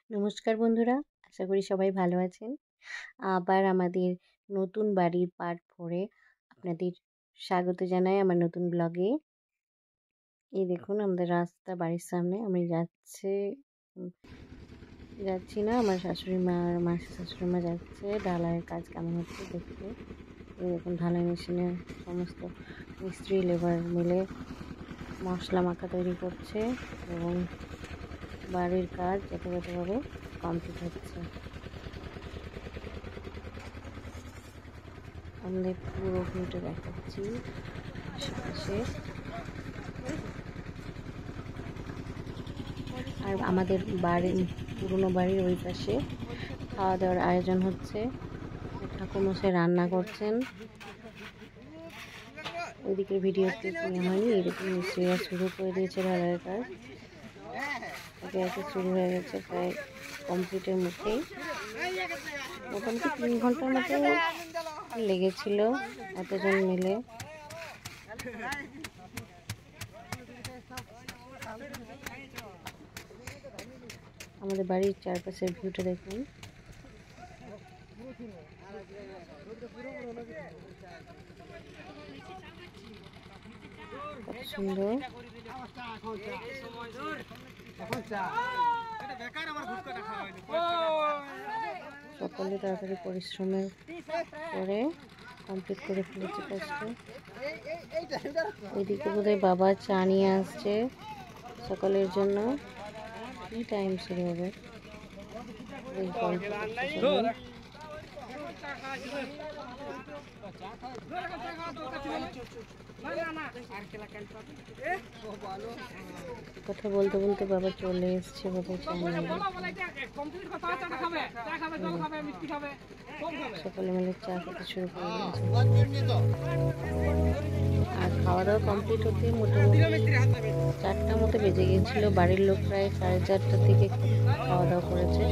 নমস্কার বন্ধুরা, আশা করি সবাই ভালো আছেন। আবার আমাদের নতুন বাড়ির পার্ট 4 এ আপনাদের স্বাগত জানাই আমার নতুন ব্লগে। এই দেখুন আমাদের রাস্তা বাড়ির সামনে। আমি যাচ্ছি না, আমার শাশুড়ি মা আর মাসি শাশুড়ি মা যাচ্ছে ঢালাইয়ের কাজ কেমন হচ্ছে দেখতে। এই দেখুন ঢালাই মেশিনে সমস্ত মিস্ত্রি লেবার মিলে মশলা মাখা তৈরি করছে এবং বাড়ির কাজ যথাযথভাবে কমপ্লিট হচ্ছে। আমাদের পুরো ভিউটা দেখাচ্ছি আশেপাশে। আর আমাদের পুরনো বাড়ির ওই পাশে খাওয়া দাওয়ার আয়োজন হচ্ছে। ঠাকুরমশাই রান্না করছেন। ওইদিকের ভিডিওতে নেওয়া হয়নি। এরকম মিস্ত্রিরা শুরু করে দিয়েছে ঢালাইয়ের কাজ। একে একে শুরু হয়ে গেছে, প্রায় কমপ্লিটের মুখেই। মোটামুটি 3 ঘন্টার মতো লেগেছিল এতজন মিলে। আমাদের বাড়ির চারপাশের ভিউটা দেখুন। কত সুন্দর। সকলে তাড়াতাড়ি পরিশ্রমের পরে কমপ্লিট করে ফেলেছে কাজটা। ওইদিকে বোধহয় বাবা চা নিয়ে আসছে সকালের জন্য। কি টাইম শুরু হবে? কথা বলতে বলতে বাবা চলে এসছে বোধহয় চা নিয়ে। সকালে মিলে চা খেতে শুরু করে দিয়েছে। আর খাওয়া দাওয়া কমপ্লিট হতে মোটামুটি 4টার মতো বেজে গিয়েছিল। বাড়ির লোক প্রায় 4:30টার দিকে খাওয়া দাওয়া করেছে।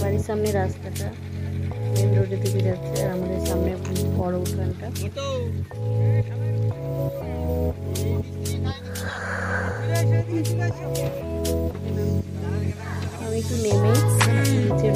বাড়ির সামনে রাস্তাটা মেন রোডের দিকে যাচ্ছে, আর আমাদের সামনে বড় উঠানটা। আমি একটু নেমে নিচের